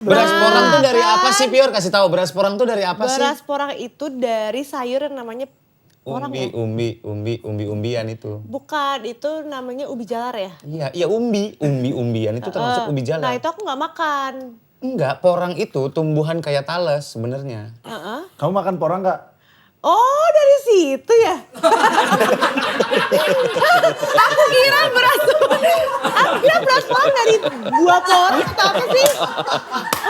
Beras porang tuh dari apa sih, Pior? Kasih tahu, beras porang tuh dari apa sih? Beras porang itu dari sayur yang namanya porang ya? Umbi-umbian itu. Bukan, itu namanya ubi jalar ya? Iya, umbi-umbian itu termasuk ubi jalar. Nah itu aku nggak makan. Enggak, porang itu tumbuhan kayak tales sebenarnya. Kamu makan porang nggak? Oh dari situ ya? Aku kira beras porang dari buah porang atau apa sih?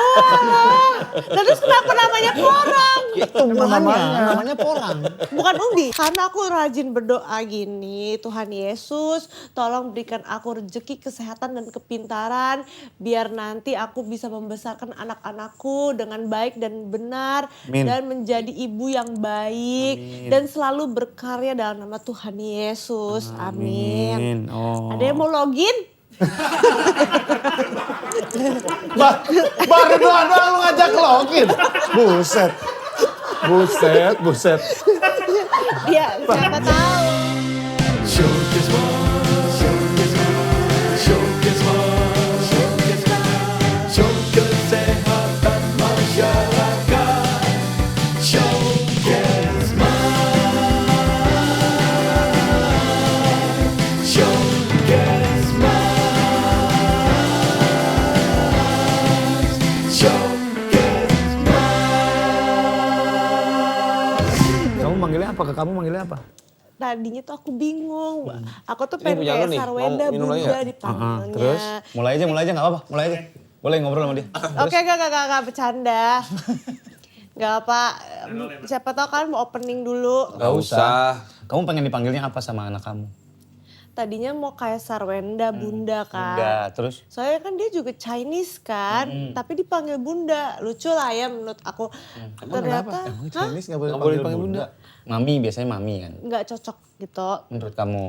Oh, nah, terus kenapa namanya porang? Namanya porang. Bukan umbi. Karena aku rajin berdoa gini, Tuhan Yesus tolong berikan aku rezeki, kesehatan dan kepintaran. Biar nanti aku bisa membesarkan anak-anakku dengan baik dan benar. Amin. Dan menjadi ibu yang baik. Dan selalu berkarya dalam nama Tuhan Yesus. Amin. Oh. Ada yang mau login? Baru doang lu ngajak login. Buset. Ya, siapa tahu. Kamu manggilnya apa? Tadinya tuh aku bingung. Aku tuh Ini pengen punya lu kayak nih, Sarwenda mau minum lagi Bunda nggak? dipanggilnya. Terus mulai aja nggak apa-apa, mulai aja. Boleh ngobrol sama dia. Oke, gak bercanda. Gak apa, siapa tahu kan mau opening dulu. Gak usah. Kamu pengen dipanggilnya apa sama anak kamu? Tadinya mau kayak Sarwenda Bunda kan. Bunda, terus? Soalnya kan dia juga Chinese kan, tapi dipanggil Bunda. Lucu lah ya menurut aku. Ternyata, Chinese nggak boleh Nggak boleh dipanggil dipanggil bunda. Mami, biasanya mami kan. nggak cocok gitu. Menurut kamu?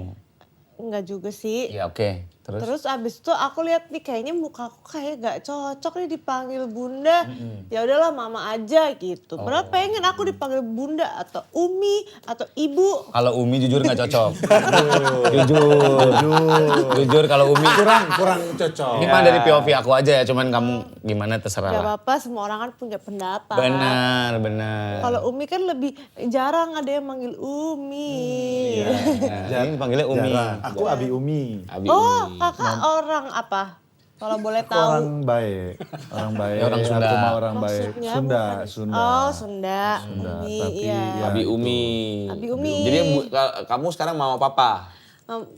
Nggak juga sih. Ya oke. Terus abis itu aku lihat nih kayaknya muka aku kayak gak cocok nih dipanggil Bunda. Ya udahlah Mama aja gitu. Padahal pengen aku dipanggil Bunda atau Umi atau Ibu. Kalau Umi jujur nggak cocok. Jujur kalau Umi. Kurang cocok. Ini mah dari POV aku aja ya, cuman kamu gimana terserah Gak lah. apa-apa, semua orang kan punya pendapat. Benar. Kalau Umi kan lebih jarang ada yang manggil Umi. Nah, ini panggilnya Umi. Jarang. Aku Abi Umi. Abi Oh, Umi. kakak orang apa? Kalau boleh Aku tahu. orang baik. Orang baik. Ya, orang Sunda. Aku mah orang baik. Maksudnya Sunda. Oh, Sunda. Umi, tapi iya. ya. Abi Umi. Abi Umi. Jadi kamu sekarang mau apa?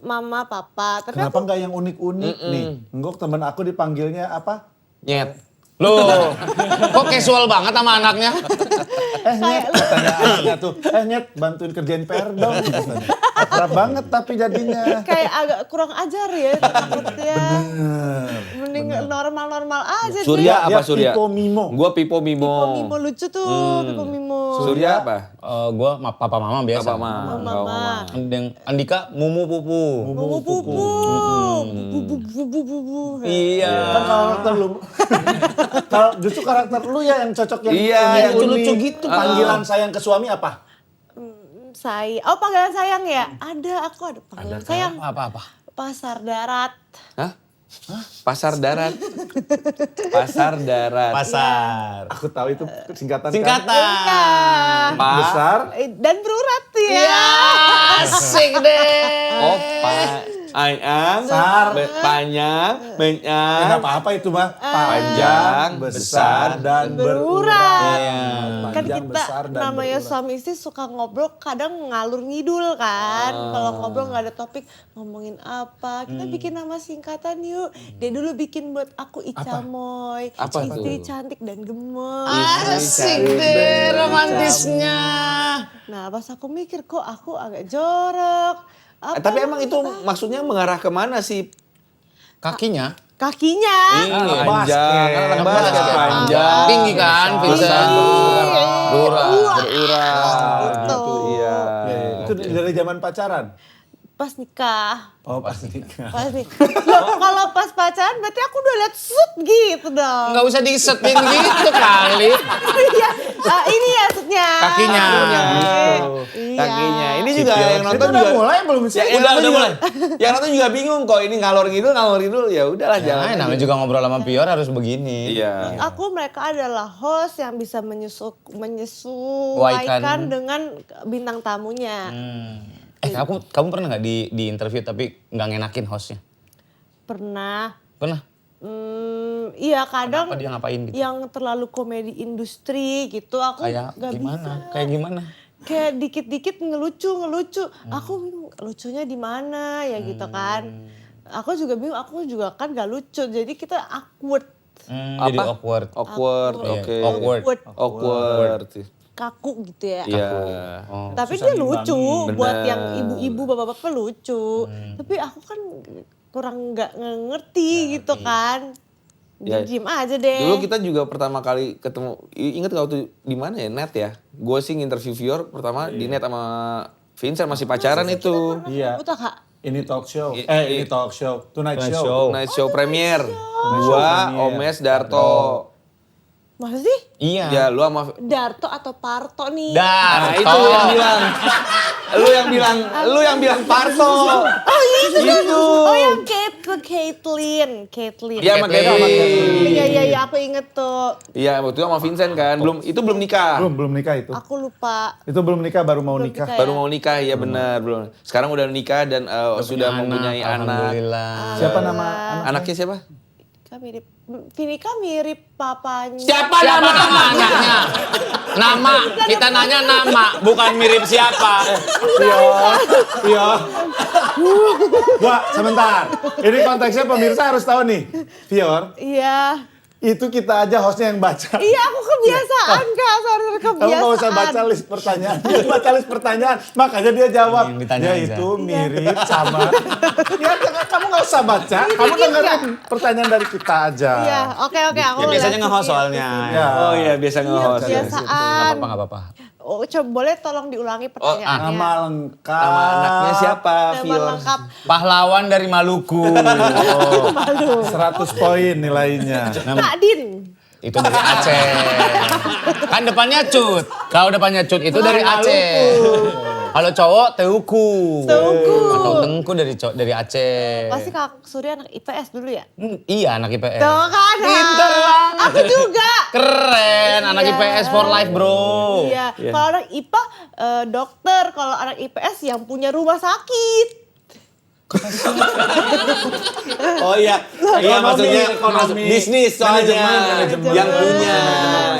Mama, papa. Tapi Kenapa nggak yang unik-unik nih? Enggak, temen aku dipanggilnya apa? Nyet. Loh, kok casual banget sama anaknya? Nyet, katanya anaknya tuh. Nyet, bantuin kerjain PR dong. Katanya. Akrab banget tapi jadinya. kayak agak kurang ajar ya takutnya. Mending normal-normal aja sih. Surya apa Dia Surya? Pipo Mimo. Gua Pipo Mimo. Pipo Mimo lucu tuh, Pipo Mimo. Surya apa? Gua papa mama biasa. Apa Mama. Andika mumu pupu. Mumu pupu. Bubu. Iya. Kan karakter lu. Kalau justru karakter lu ya yang cocok yang Iya, unik, yang lucu unik. gitu. Panggilan sayang ke suami apa? Oh panggilan sayang ya? Ada, aku ada panggilan sayang. Apa? Pasar darat. Hah? Pasar darat. Pasar darat. Pasar. Aku tahu itu singkatan. Kan? Singkatan. Besar. Dan berurat ya. Iya, asik deh. Oh, ayang, Besar. panjang, Ya menyang. nggak apa-apa itu mah. Panjang, besar, dan berurat. Iya. Kan Panjang, kita besar, dan namanya berurat. suami istri suka ngobrol kadang ngalur ngidul kan. Kalau ngobrol nggak ada topik ngomongin apa. Kita bikin nama singkatan yuk. Dia dulu bikin buat aku Ica Moy. Apa Istri tuh? cantik dan gemoy. Asik deh romantisnya. Nah pas aku mikir kok aku agak jorok. Apa Tapi emang itu apa? maksudnya mengarah kemana sih? Kakinya Kakinya. Panjang, basket. kan orang Anak basket. basket. Panjang. Tinggi kan, Besar, Vincent. berurat. Wah. Berurat. Gitu. Iya. Itu dari zaman pacaran. Pas nikah. Oh pasti nikah. Pas nih. Loh, kalau pas pacaran berarti aku udah liat shoot gitu dong. nggak usah disetin gitu kali. Iya, Ini ya maksudnya. Kakinya. Iya. Kakinya. Ini juga Cipio. yang nonton Itu udah juga. mulai belum sih? Ya, yang Udah nonton juga- mulai. Yang nonton juga bingung kok ini ngalor ngidul ya udahlah jalan. Ya, namanya aja. juga ngobrol sama Pior harus begini. Iya. Mereka adalah host yang bisa menyesuaikan dengan bintang tamunya. Kamu pernah nggak di interview tapi nggak ngenakin hostnya? Pernah. Pernah? Iya kadang Kenapa dia ngapain gitu? yang terlalu komedi industri gitu aku Kayak nggak gimana? bisa. Kayak gimana? Kayak dikit-dikit ngelucu. Aku bingung lucunya di mana ya gitu kan. Aku juga bingung, aku juga kan gak lucu. Jadi kita awkward, Jadi awkward. Awkward, Iya, oke. awkward. kaku gitu ya. Iya. Tapi dia lucu buat Bener. yang ibu-ibu bapak-bapak lucu. Tapi aku kan kurang nggak ngerti gitu kan. Ya. Diem aja deh. Dulu kita juga pertama kali ketemu, inget gak waktu di mana ya, net ya? Gue sih interview viewer pertama di net sama Vincent masih pacaran itu. Iya. Buta Kak. Ini talk show. I- Ini talk show. Tonight Tonight show. Show. Night show premier. Show Gua, premier. Omes, Darto. Masa sih? Iya. Ya lu sama... Darto atau Parto nih? Nah itu yang bilang. Lu yang bilang Parto. Itu. Oh yang Caitlyn. Iya sama Caitlyn. Kevin. Iya aku inget tuh. Iya waktu itu sama Vincent kan. Belum nikah. Belum nikah itu. Aku lupa. Itu belum nikah, baru mau Belum nikah. nikah. Baru mau nikah, ya benar belum. Sekarang udah nikah dan sudah mempunyai anak. Alhamdulillah. Siapa nama Anaknya siapa? Vinika mirip papanya. Siapa namanya? Nama. Kita nanya nama, bukan mirip siapa. Iya. Wah, sebentar. Ini konteksnya pemirsa harus tahu nih. Fior, Iya. itu kita aja hostnya yang baca. Iya aku kebiasaan Kak, sorry Kamu kebiasaan. gak usah baca list pertanyaan. Dia baca list pertanyaan, makanya dia jawab. Yang ditanya Ya aja. itu mirip sama. Ya kamu gak usah baca, kamu dengerin pertanyaan dari kita aja. Iya, oke aku Ya, biasanya lihat nge-host sih. soalnya. Ya. Oh iya biasa Iya, nge-host. kebiasaan. Nggak apa-apa. Oh, coba boleh tolong diulangi pertanyaannya. Nama lengkap. Nama anaknya siapa? Nama Fior. lengkap. Pahlawan dari Maluku. 100 poin nilainya. Kak Din. Itu dari Aceh. Kan depannya Cut. Kalau depannya Cut itu dari Aceh. Kalau cowok Teuku. Teuku. Atau Tengku dari Aceh. Pasti Kak Surya anak IPS dulu ya? Iya anak IPS. Tuh kan. Pinter banget. Aku juga. Keren, anak Iya. IPS for life bro. Iya. Kalau anak IPA dokter, kalau anak IPS yang punya rumah sakit. Oh iya, iya maksudnya ekonomi. bisnis soalnya Manajemen. yang punya.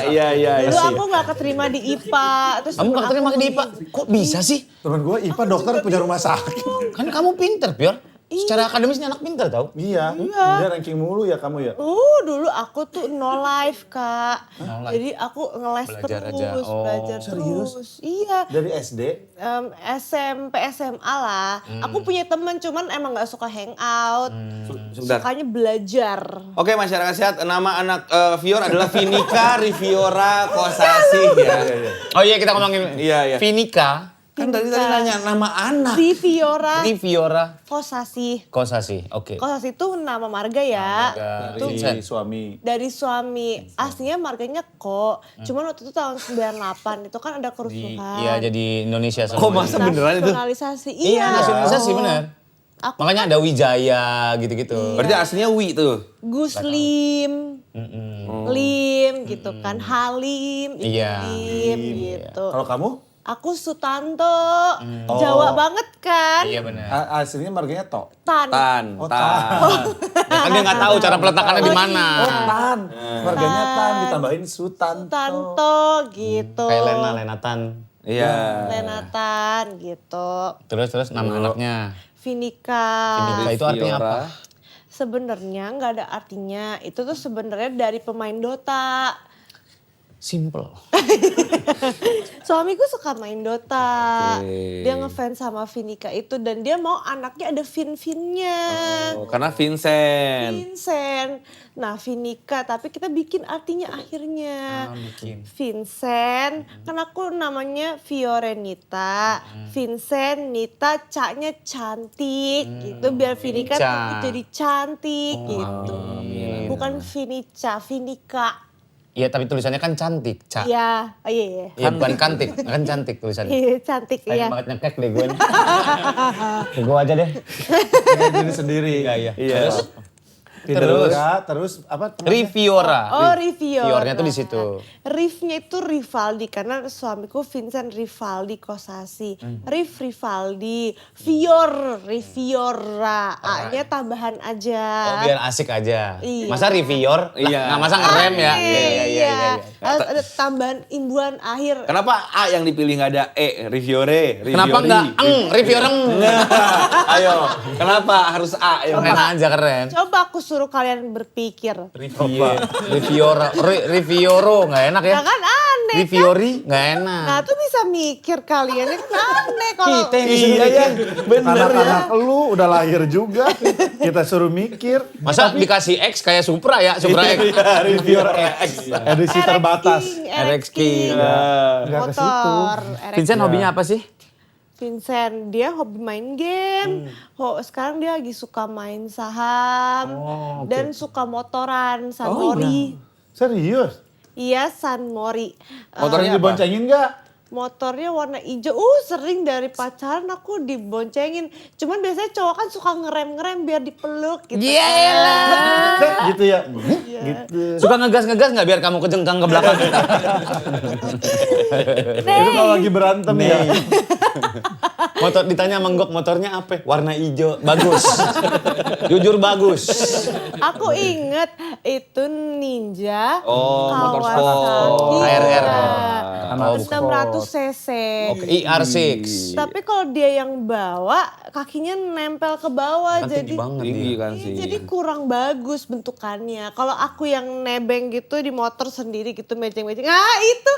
Iya iya. Dulu aku gak keterima di IPA. Terus Kamu temen gak terima aku di IPA? Kok bisa sih? Temen gue IPA dokter punya rumah sakit. Kan kamu pinter, Pior. Secara akademisnya anak pinter tau. Iya, dia ranking mulu ya kamu ya. Dulu aku tuh no life Kak. No life. Jadi aku ngeles Belajar terus, aja. Oh. belajar Serius? terus. Iya. Dari SD. SMP, SMA lah. Aku punya temen cuman emang gak suka hangout. Sebentar. Sukanya belajar. Oke masyarakat sehat, nama anak Fior adalah Vinika Riviora Kosasih ya. Oh iya kita ngomongin Iya, iya. Vinika. Kan tadi nanya nama anak. Riviora Riviora Kosasih. Kosasih. Oke. Kosasih itu nama marga ya. Itu Dari suami. Dari suami. Aslinya marganya kok. Cuman waktu itu tahun 98 itu kan ada kerusuhan. Iya jadi Indonesia semua. Oh, masa beneran itu? Nasionalisasi. Iya, Iya. nasionalisasi bener. Aku Makanya ada Wijaya gitu-gitu. Berarti aslinya Wi tuh. Guslim. Lim gitu kan. Halim. Iya. Lim gitu. Kalau kamu? Aku Sutanto. Jawa banget kan. Iya bener. Aslinya marganya Tok. Tan. Tan. Oh, Tan. Ya kan dia nggak tahu cara peletakannya di mana. Tan. Marganya Tan ditambahin Sutanto. Sutanto gitu. Kayak Lenatan. Iya. Lenatan gitu. Terus nama anaknya. Vinika. Vinika itu artinya apa? Riviora. Sebenarnya nggak ada artinya. Itu tuh sebenarnya dari pemain Dota. Simple. Suamiku suka main Dota. Oke. Dia ngefans sama Vinika itu dan dia mau anaknya ada Vin-Vinnya. Oh, karena Vincent. Vincent. Nah, Vinika tapi kita bikin artinya akhirnya. Bikin. Vincent, kan aku namanya Fiorenita. Vincent, Nita, Ca-nya cantik gitu biar Vinika Vinica. jadi cantik gitu. Bukan Vinica, Vinika. Iya tapi tulisannya kan cantik, Ca. Iya, oh iya. Iya bukan kantik, kan cantik tulisannya. Iya, cantik Pengen ya. banget nyekek deh gue. Gue aja deh. Kayak diri sendiri. Iya. Terus apa? namanya? Riviora. Oh, Riviora. Riviornya tuh di situ. Riffnya itu Rivaldi karena suamiku Vincent Rivaldi Kosasi. Riff Rivaldi, Riviora. A-nya tambahan Oh aja. biar asik aja. Iya. Masa Rivior? Iya. Nggak masa ngerem ya? Iya. Ada tambahan imbuhan akhir. Kenapa A yang dipilih nggak ada E? Riviore, Riviori. Kenapa enggak Rivioreng? Ayo, kenapa harus A yang Keren aja keren. Coba aku suruh kalian berpikir. Riviora, Rivioro nggak enak ya? Ya kan aneh Riviori nggak enak. Nah tuh bisa mikir kalian ini kan aneh kalau Iya ya, anak-anak lu udah lahir juga, kita suruh mikir. Masa dikasih X kayak Supra ya? Supra X. Reviewer X, edisi terbatas. RX King. Nggak ke situ. motor. Vincent hobinya apa sih? Vincent dia hobi main game. Sekarang dia lagi suka main saham dan suka motoran San Mori. Serius? Iya San Mori. Motornya diboncengin nggak? Motornya warna hijau. Sering dari pacaran aku diboncengin. Cuman biasanya cowok kan suka ngerem-ngerem biar dipeluk gitu. Gitu ya? Gitu. Suka ngegas-ngegas nggak biar kamu kejengkang ke belakang? Itu kalau lagi berantem ya. Motor ditanya menggok motornya apa? Warna hijau. Bagus. Jujur bagus. Aku inget itu Ninja motor Kawasaki. KRR. Anak 600 cc. Oke, IR6. Tapi kalau dia yang bawa kakinya nempel ke bawah Kan jadi tinggi banget tinggi dia. kan Iya, sih. jadi kurang bagus bentukannya. Kalau aku yang nebeng gitu di motor sendiri gitu mejeng-mejeng. Itu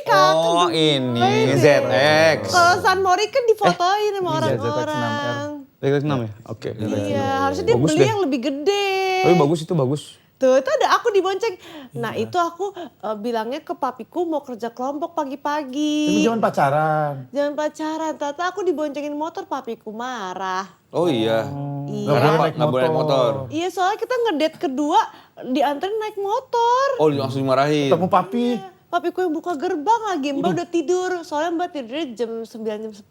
kakak. Oh ini ZX. Kalau San Mori kan difotoin sama ZX6R. orang-orang. ZX6 ya? Oke. Iya, harusnya dia Bagus beli deh. yang lebih gede. Tapi bagus itu bagus. Tuh, itu ada aku dibonceng. Nah, itu aku bilangnya ke papiku mau kerja kelompok Itu pagi-pagi. zaman pacaran. Jangan pacaran, ternyata aku diboncengin motor, papiku marah. Oh iya. Iya. Kenapa nggak boleh naik motor? Iya, soalnya kita ngedate kedua dianterin naik motor. Oh langsung dimarahin. Ketemu papi. Papiku yang buka gerbang lagi, Mbak udah tidur. Soalnya Mbak tidurnya jam 9, jam 10.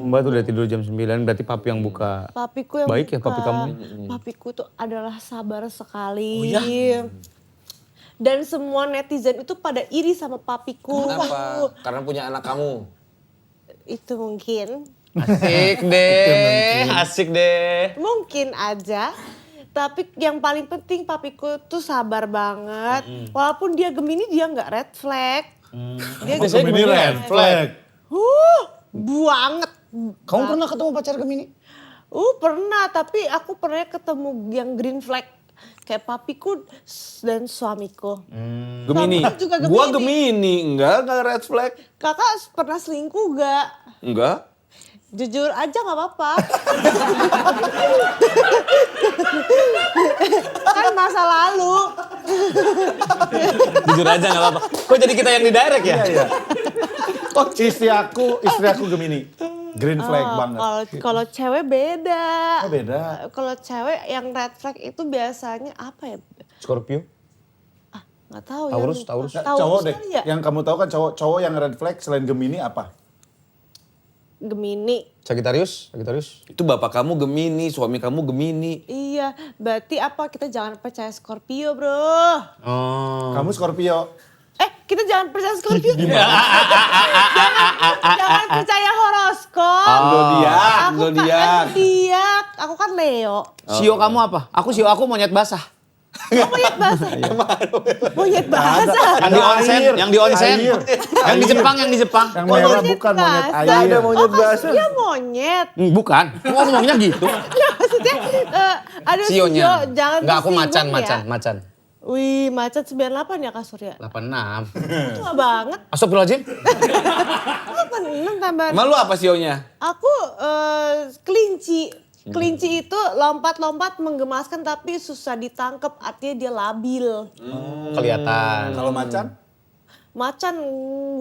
Mbak tuh udah tidur jam 9 berarti papi yang buka. Papiku yang Baik ya buka. papi kamu. Papiku tuh adalah sabar sekali. Dan semua netizen itu pada iri sama papiku. Kenapa? Karena punya anak kamu. Itu mungkin. Asik deh, asik deh. Mungkin aja. Tapi yang paling penting papiku tuh sabar banget. Walaupun dia Gemini dia nggak red flag. Dia Biasanya Gemini Gemini red flag. banget. Kamu pernah ketemu pacar Gemini? Pernah, tapi aku pernah ketemu yang green flag. Kayak papiku dan suamiku. Gemini. Kamu juga Gemini. Gua Gemini. Enggak red flag. Kakak pernah selingkuh gak? Enggak. Jujur aja gak apa-apa. Kan masa lalu. Jujur aja gak apa-apa. Kok jadi kita yang di direct ya? Iya. Istri aku Gemini. Green flag banget. Kalau cewek beda. Oh beda. Kalau cewek yang red flag itu biasanya apa ya? Scorpio? Nggak tahu Taurus, ya. Taurus. Cowok deh. kali ya? Yang kamu tahu kan cowok yang red flag selain Gemini apa? Gemini. Sagittarius? Itu bapak kamu Gemini, suami kamu Gemini. Iya, berarti apa kita jangan percaya Scorpio, bro. Oh. Kamu Scorpio. Kita jangan percaya Scorpio. jangan percaya horoskop. Zodiak, Aku zodiak. zodiak. Aku kan Leo. Sio kamu apa? Sio aku monyet basah. Oh, monyet basah. Monyet basah. Yang di onsen, Air. yang di onsen. Air. Yang di Jepang, yang di Jepang. Yang merah bukan monyet air. Ada monyet Oh, basah. Dia monyet. Bukan. Kok ngomongnya gitu? Nah, maksudnya ada Sionya. Sio, jangan Enggak, aku tersinggung macan. ya. Wih, macan 98 ya Kak Surya? 86. Tua banget. Astagfirullahaladzim. 86 tambahan. Emang lu apa sionya? Aku kelinci. Kelinci itu lompat-lompat menggemaskan tapi susah ditangkap, artinya dia labil. Kelihatan. Kalau macan? Macan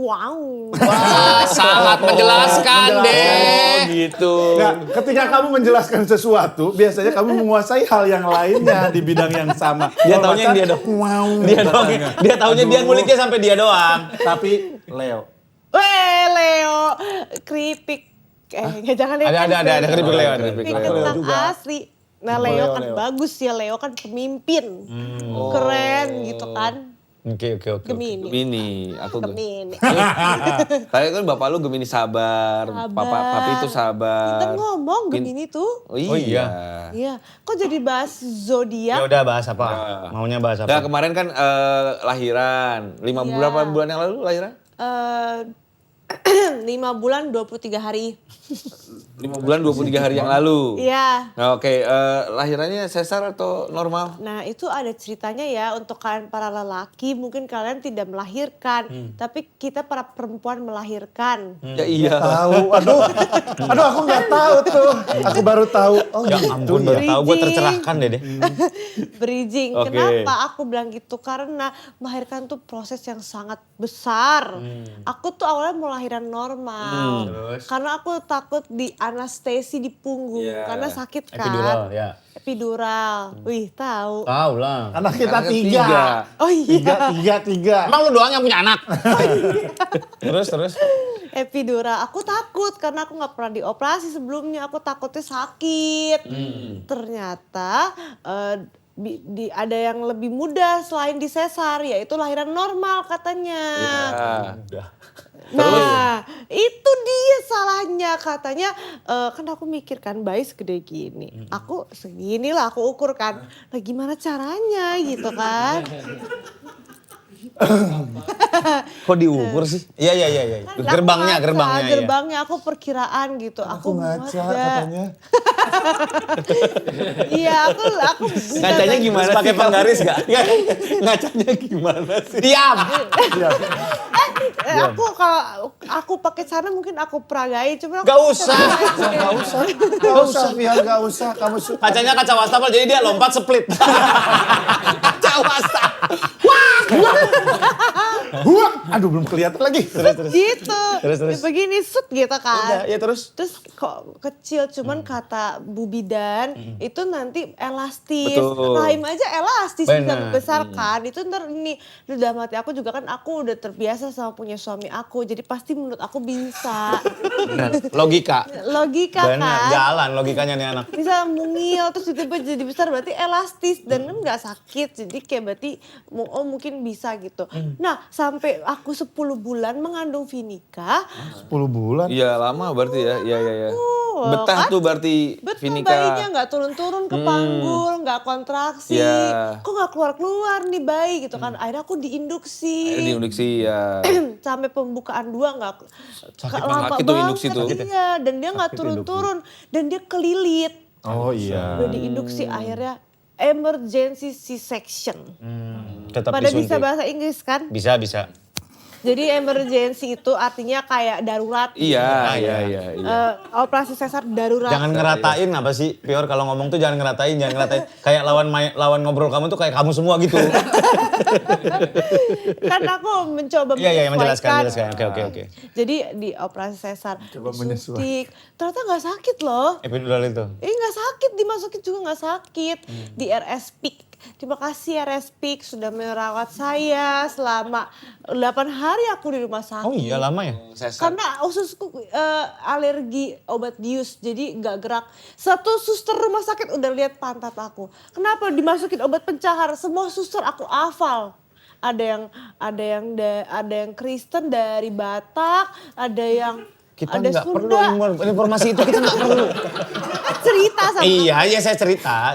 wow. Wah, sangat menjelaskan deh. gitu. Nah, ketika kamu menjelaskan sesuatu, biasanya kamu menguasai hal yang lainnya di bidang yang sama. Dia Kalau taunya yang macan, dia doang. wow. Dia doang. Dia taunya dia nguliknya sampai dia doang. Tapi Leo. Leo, keripik. Jangan deh. Ada keripik Leo. Ada Keripik Leo kentang juga. asli. Nah Leo kan Leo. bagus ya, Leo kan pemimpin. Keren gitu kan. Oke. Gemini. Gemini, aku Gemini. Tapi kan bapak lu Gemini sabar, papi itu sabar. Kita ngomong Gemini tuh. Oh iya. Oh iya. Iya, kok jadi bahas Ya zodiak? udah bahas apa? Maunya bahas Nah apa? kemarin kan lahiran, Iya. berapa bulan yang lalu lahiran? Eh, 5 bulan 23 hari. 5 bulan 23 hari yang lalu. Iya. Nah, oke, lahirannya sesar atau normal? Nah itu ada ceritanya ya untuk kalian para lelaki mungkin kalian tidak melahirkan. Tapi kita para perempuan melahirkan. Ya iya. Tahu, aduh aku nggak tahu tuh. Aku baru tahu. Oh Ya gitu ampun, ya. baru tahu gue tercerahkan deh. Bridging. Oke. Kenapa aku bilang gitu? Karena melahirkan tuh proses yang sangat besar. Aku tuh awalnya mau lahiran normal. Terus? Karena aku takut di anestesi di punggung. Iya. Karena sakit kan. Epidural, ya. Epidural. Wih tahu. Tahu lah. Anak kita Karena tiga. Oh iya. Tiga. Emang lu doang yang punya anak? Terus? Epidural. Aku takut karena aku nggak pernah dioperasi sebelumnya. Aku takutnya sakit. Ternyata ada yang lebih mudah selain di sesar, yaitu lahiran normal katanya. Ya. Nah, itu dia salahnya katanya. Kan aku mikir kan bayi segede gini. Aku segini lah aku ukur kan. Nah gimana caranya gitu kan. Kok diukur sih? Iya. Kan aku Gerbangnya, ngaca, gerbangnya, iya. gerbangnya aku perkiraan gitu. Aku muat ngaca dah. katanya. Iya, aku Ngacanya gimana Terus pakai sih, penggaris gak? Ngacanya gimana sih? Diam. Iya. aku kalau aku pakai sana mungkin aku peragai cuma Gak usah. Gak usah, Fian, gak usah. Kamu suka. Kacanya kaca wastafel jadi dia lompat split. Kaca wastafel. Huak. Aduh belum kelihatan lagi. gitu. Terus. Ya begini set gitu kan. Ya terus? Terus kok kecil cuman kata Bu Bidan itu nanti elastis. Betul. Rahim aja elastis bisa Benar. membesarkan. Itu ntar ini udah mati aku juga kan aku udah terbiasa sama punya suami aku. Jadi pasti menurut aku bisa. Logika. Logika Benar, kan. jalan logikanya nih anak. Bisa mungil terus tiba-tiba jadi besar berarti elastis dan kan nggak sakit. Jadi kayak berarti mungkin bisa gitu. Nah, sampai aku 10 bulan mengandung Vinika. 10 bulan. Iya lama berarti ya. Iya. Betah kan? tuh berarti Betul, Vinika. bayinya nggak turun-turun ke panggul, nggak kontraksi. Iya. Kok nggak keluar-keluar nih bayi gitu kan. Akhirnya aku diinduksi. Di induksi ya. Sampai pembukaan 2 nggak lama Sakit tuh banget. induksi tuh. Iya, dan dia nggak turun-turun. Dan dia kelilit. Oh iya. Udah diinduksi akhirnya emergency C-section. Tetap Pada bisa disuntik. bahasa Inggris kan? Bisa. Jadi emergency itu artinya kayak darurat. Iya. Operasi sesar darurat. Jangan ngeratain apa sih? Pior kalau ngomong tuh jangan ngeratain. Kayak lawan ngobrol kamu tuh kayak kamu semua gitu. Kan aku mencoba Iya, menyesuaikan. menjelaskan. Oke. Jadi di operasi sesar Coba disuntik. Ternyata nggak sakit loh. Epidural itu. Nggak sakit, dimasukin juga nggak sakit. Di RS Peak. Terima kasih RS Peak sudah merawat saya selama 8 hari aku di rumah sakit. Oh iya lama ya? Karena ususku alergi obat bius, jadi nggak gerak. Satu suster rumah sakit udah lihat pantat aku. Kenapa dimasukin obat pencahar? Semua suster aku hafal. Ada yang Kristen dari Batak, ada yang Kita ada nggak perlu Sunda. informasi itu kita nggak perlu. Cerita sama Iya saya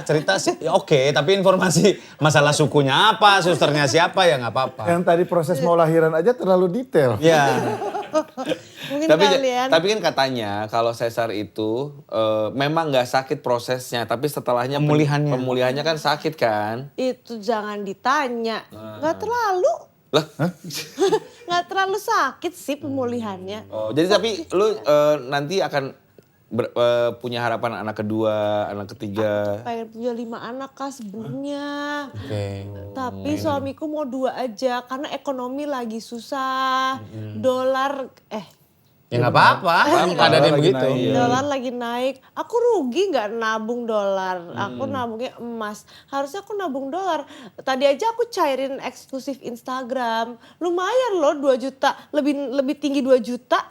cerita sih oke, tapi informasi masalah sukunya apa, susternya siapa ya nggak apa-apa. Yang tadi proses mau lahiran aja terlalu detail. Ya, mungkin Tapi kalian. tapi kan katanya kalau sesar itu memang nggak sakit prosesnya, tapi setelahnya pemulihannya kan sakit kan? Itu jangan ditanya, nggak terlalu. Lah? Nggak terlalu sakit sih pemulihannya. Oh, jadi tapi lu nanti akan punya harapan anak kedua, anak ketiga? Pengen punya 5 anak Kak sebenarnya. Oke. Tapi suamiku mau 2 aja karena ekonomi lagi susah. Dolar Ya nggak apa-apa, keadaan yang Lagi begitu. naik, iya. dolar lagi naik. Aku rugi nggak nabung dolar. Aku nabungnya emas. Harusnya aku nabung dolar. Tadi aja aku cairin eksklusif Instagram. Lumayan loh 2 juta. Lebih tinggi 2 juta.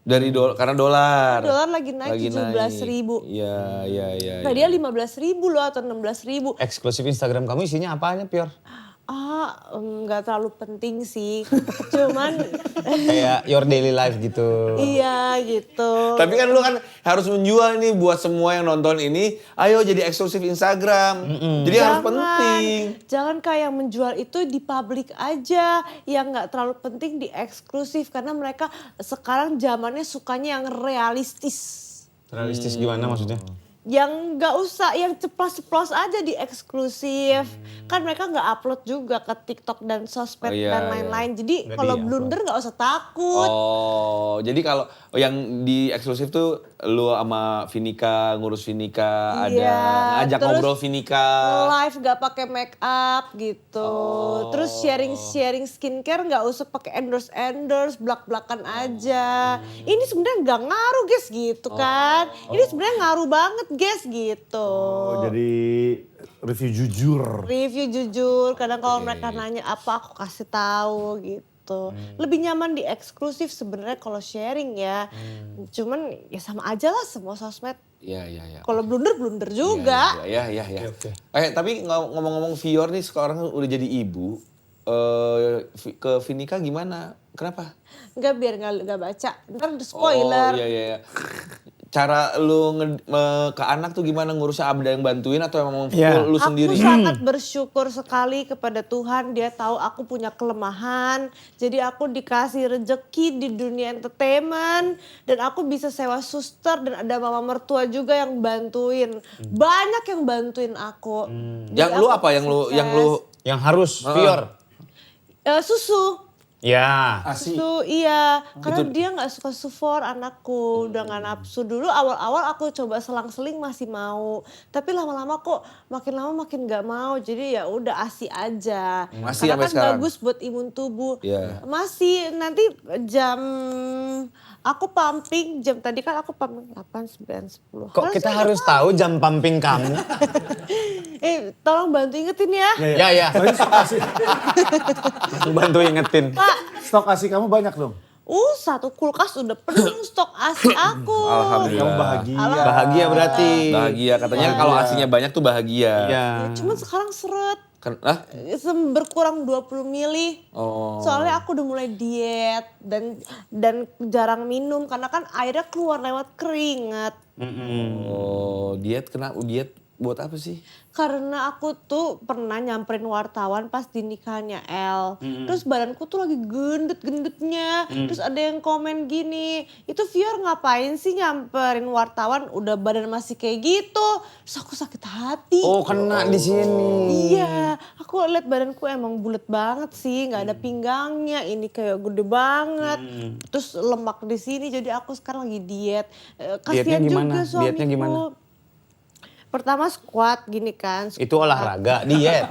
Karena dolar. Dolar lagi naik 17.000. Iya. Nah dia 15.000 loh atau 16.000. Eksklusif Instagram kamu isinya apanya, Pior? Nggak terlalu penting sih. Cuman Kayak your daily life gitu. iya gitu. Tapi kan lu kan harus menjual nih buat semua yang nonton ini. Ayo jadi eksklusif Instagram. Jadi harus penting. Jangan kayak yang menjual itu di publik aja. Yang nggak terlalu penting di eksklusif. Karena mereka sekarang zamannya sukanya yang realistis. Realistis gimana maksudnya? Yang nggak usah, yang ceplos-ceplos aja di eksklusif. Kan mereka nggak upload juga ke TikTok dan sosmed Oh, iya, dan lain-lain. Jadi Nggak kalau di-upload. blunder nggak usah takut. Oh, jadi kalau yang di eksklusif tuh lu sama Vinika, ngurus Vinika, ada Iya, ngajak terus ngobrol Vinika. Live gak pakai make up gitu. Terus sharing skincare nggak usah pakai endorse blak-blakan aja. Ini sebenarnya nggak ngaruh guys gitu kan. Ini sebenarnya ngaruh banget guys gitu. Oh, jadi review jujur. Review jujur. Kadang kalau mereka nanya apa aku kasih tahu gitu. Lebih nyaman di eksklusif sebenarnya kalau sharing ya. Cuman ya sama aja lah semua sosmed. Iya. Kalau blunder juga. Iya. Oke. Tapi ngomong-ngomong Vior nih sekarang udah jadi ibu. Ke Vinika gimana? Kenapa? Enggak biar nggak baca. Ntar ada spoiler. Oh iya. Cara lu ke anak tuh gimana ngurusnya? Ada yang bantuin atau emang Iya. full lu sendiri? Aku sangat bersyukur sekali kepada Tuhan. Dia tahu aku punya kelemahan. Jadi aku dikasih rejeki di dunia entertainment. Dan aku bisa sewa suster dan ada mama mertua juga yang bantuin. Banyak yang bantuin aku. Jadi Yang lu aku apa? sukses. Yang harus, Pior. Susu. Ya. Susu iya. Karena dia gak suka sufor anakku. Udah gak nafsu. Dulu awal-awal aku coba selang-seling masih mau. Tapi lama-lama kok makin lama makin gak mau. Jadi ya udah ASI aja. Masih Karena sampai kan sekarang? bagus buat imun tubuh. Iya. Masih nanti jam aku pumping jam tadi kan aku pumping 8, 9, 10. Kok kita harus tahu jam pumping kamu? Tolong bantu ingetin ya. Ya. Tapi stok ASI, Bantu ingetin. stok ASI kamu banyak dong. Satu kulkas udah penuh stok ASI aku. Alhamdulillah. Kamu bahagia. Bahagia berarti. Bahagia. Katanya kalau asinya banyak tuh bahagia. Iya. Cuman sekarang seret. Berkurang 20 mili. Oh. Soalnya aku udah mulai diet dan jarang minum karena kan airnya keluar lewat keringat. Oh, diet kenapa? Diet buat apa sih? Karena aku tuh pernah nyamperin wartawan pas di nikahnya El. Terus badanku tuh lagi gendut-gendutnya. Terus ada yang komen gini, itu Vior ngapain sih nyamperin wartawan udah badan masih kayak gitu. Terus aku sakit hati. Oh, kena di sini. Iya, aku lihat badanku emang bulat banget sih, nggak ada pinggangnya. Ini kayak gede banget. Terus lemak di sini, jadi aku sekarang lagi diet. Kasihan Dietnya gimana? juga suamiku. Dietnya gimana? Pertama squat gini kan. Itu olahraga, diet.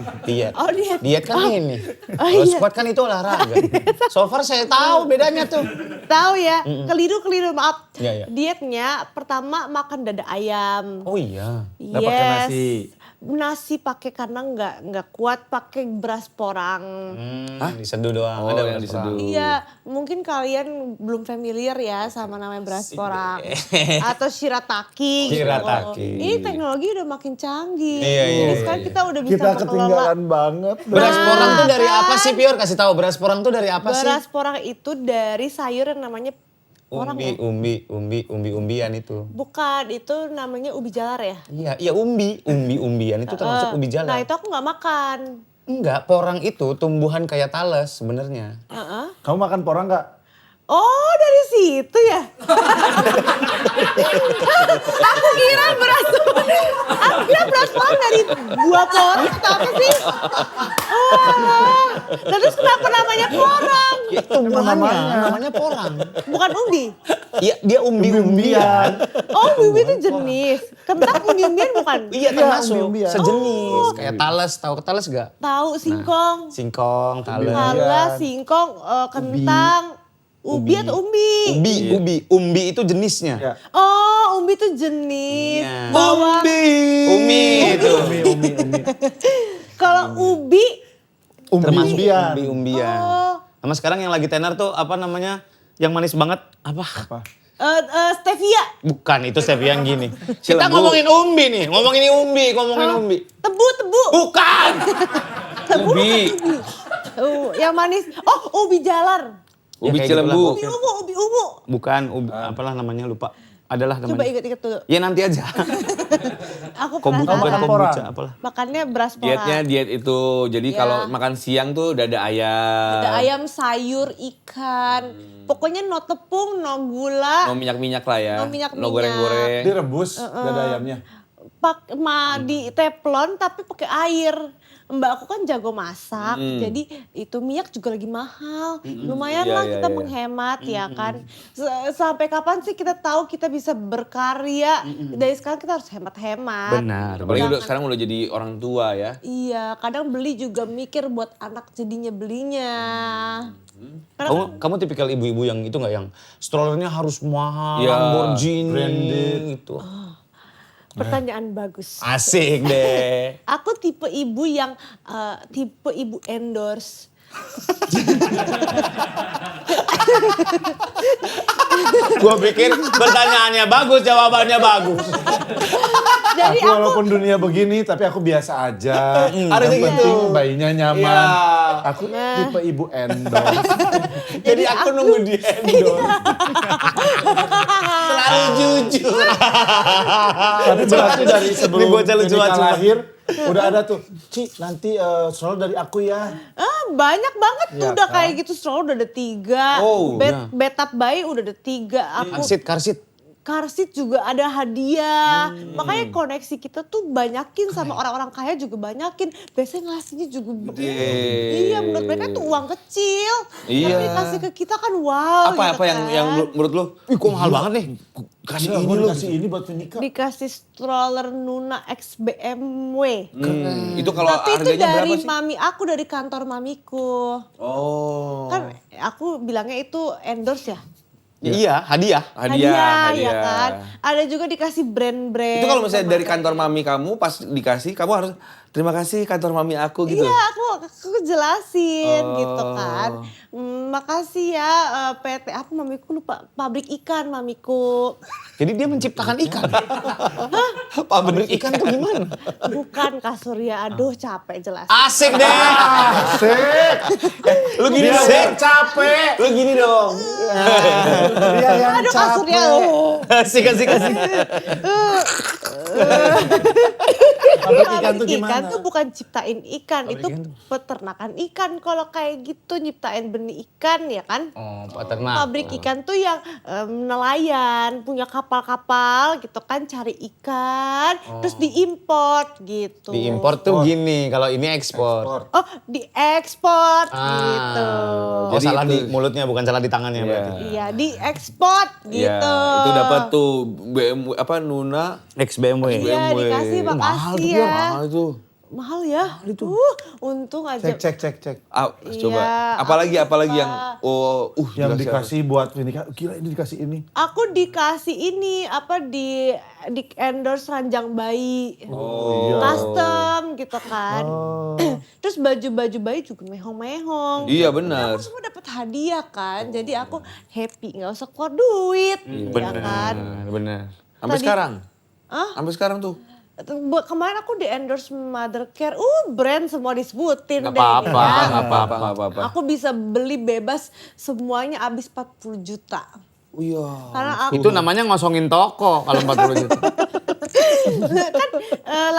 Oh, diet. Diet kan ini. Oh, Kalau iya. squat kan itu olahraga. So far saya tahu bedanya tuh. Tahu ya, keliru maaf. Iya. Dietnya pertama makan dada ayam. Oh iya. Nggak pakai nasi. Nasi pakai karena nggak kuat pakai beras porang. Diseduh doang. Oh, Ada yang beras diseduh. perang. Iya, mungkin kalian belum familiar ya sama namanya beras porang atau shirataki. Shirataki. Gitu. Ini teknologi udah makin canggih. Iya. Jadi sekarang kita udah bisa Kita mengelola. ketinggalan banget. Beras porang tuh dari kan? apa sih, Pior? Kasih tahu beras porang tuh dari apa sih? Beras porang itu dari sayur yang namanya porang ya? Umbi-umbian itu. Bukan, itu namanya ubi jalar ya. Iya umbi-umbian itu termasuk ubi jalar. Nah itu aku nggak makan. Enggak, porang itu tumbuhan kayak talas sebenarnya. Kamu makan porang nggak? Oh dari situ ya? Aku kira beras porang dari buah porang atau apa sih? Oh Nah, terus kenapa namanya porang? Ya, namanya porang. Bukan umbi. Iya, dia umbi-umbian. Oh, umbi itu jenis. Kentang umbi-umbian bukan? Iya, termasuk umbi-umbian. sejenis. Kayak talas, tahu talas gak? Tahu singkong. Singkong, talas. Talas, singkong, kentang, ubi atau umbi? Umbi itu jenisnya. Ya. Oh, umbi itu jenis. Iya. Bawang. Umi itu. Umi. Kalau ubi, Termasuk Umbi-umbian. umbi-umbian. Oh. Sama sekarang yang lagi tenar tuh apa namanya? Yang manis banget. Apa? stevia. Bukan, itu stevia yang gini. Kita Cilembu. ngomongin umbi nih. Ngomongin umbi. Tebu. Bukan. Ubi. Yang manis. Oh, ubi jalar. Ubi kayak Cilembu. Ubi ungu. Bukan, apalah namanya lupa. Adalah Coba namanya. ingat dulu. Ya nanti aja. Aku Kombucha, penasaran. kombucha, apalah. Makannya beras Dietnya porang. diet itu. Jadi Ya. kalau makan siang tuh dada ayam. Ada ayam, sayur, ikan. Pokoknya no tepung, no gula. No minyak-minyak lah ya. No minyak-minyak. No goreng-goreng. Direbus dada ayamnya. Di teflon tapi pakai air. Mbak aku kan jago masak, jadi itu minyak juga lagi mahal. Lumayan Iya, lah iya, kita iya. menghemat ya kan. Sampai kapan sih kita tahu kita bisa berkarya? Dari sekarang kita harus hemat-hemat. Benar. Apalagi Jangan- udah, sekarang udah jadi orang tua ya. Iya, kadang beli juga mikir buat anak jadinya belinya. Kamu tipikal ibu-ibu yang itu nggak yang strollernya harus mahal, Ya, Lamborghini branded. gitu. Pertanyaan bagus. Asik deh. Aku tipe ibu yang tipe ibu endorse. Gua pikir pertanyaannya bagus, jawabannya bagus. Jadi Aku walaupun dunia begini tapi aku biasa aja. Harusnya Yang gitu. penting bayinya nyaman. Iya. Aku tipe ibu endorse. Jadi aku nunggu di endorse. Selalu jujur. Tapi berarti dari sebelum Ini bocah lucu Veronica banget. lahir udah ada tuh. Ci nanti selalu dari aku ya. banyak banget Iya udah kan? kayak gitu stroller udah ada 3. Oh, Bathtub bayi udah ada 3. Aku Karsit. car seat juga ada hadiah. Makanya koneksi kita tuh banyakin sama orang-orang kaya juga banyakin. Biasanya ngasihnya juga Gede. Iya, menurut mereka tuh uang kecil. Iya. Tapi dikasih ke kita kan wow. Apa gitu yang kan. menurut lu? Ih, kok mahal banget nih? Kasih Iya, ini gua lu. dikasih ini buat Veronica. Dikasih stroller Nuna X BMW. Itu kalau Tapi itu harganya dari berapa sih? mami aku, dari kantor mamiku. Oh. Kan aku bilangnya itu endorse ya. Iya, hadiah. Hadiah. ya kan. Ada juga dikasih brand-brand. Itu kalau misalnya dari kantor mami kamu pas dikasih, kamu harus terima kasih kantor mami aku gitu. Iya, aku jelasin gitu kan. Makasih ya PT apa mamiku lupa, pabrik ikan mamiku. Jadi dia menciptakan ikan. Pabrik ikan tuh gimana? Bukan Kak Surya, aduh capek jelasin. Asik deh. Asik. Lu gini Dia dong. yang capek. Lu gini dong. Dia yang Aduh Kak Surya. Asik. Pabrik ikan tuh Pabrik gimana? ikan tuh bukan ciptain ikan, itu peternakan ikan. Kalau kayak gitu nyiptain benih ikan ya kan. Oh, peternak. Pabrik ikan tuh yang nelayan, punya kapal-kapal gitu kan, cari ikan, terus diimport gitu. Diimpor tuh gini, kalau ini ekspor. Oh, diekspor gitu. Oh, Jadi salah itu- di mulutnya, bukan salah di tangannya Iya. berarti. Iya, diekspor Iya, gitu. itu dapat tuh BMW apa Nuna Ex BMW. Iya, dikasih Mahal tuh, makasih Pior. ya. mahal itu. Mahal ya. Untung aja. Cek. Ah, Iya, coba. Apalagi aku yang Yang dikasih dikasih buat Veronica. Gila ini dikasih ini. Aku dikasih ini apa di endorse ranjang bayi. Oh, Custom gitu kan. Oh. Terus baju-baju bayi juga mehong-mehong. Iya benar. Aku semua dapat hadiah kan. Jadi aku happy, nggak usah keluar duit. Ya kan. Bener. Sampai Tadi- sekarang. Hah? Sampai sekarang tuh. Kemarin aku di endorse Mother Care. Brand semua disebutin Gak deh. apa-apa, ini ya. gak apa-apa. Aku bisa beli bebas semuanya habis 40 juta. Oh iya. Karena aku Itu namanya ngosongin toko kalau 40 juta. kan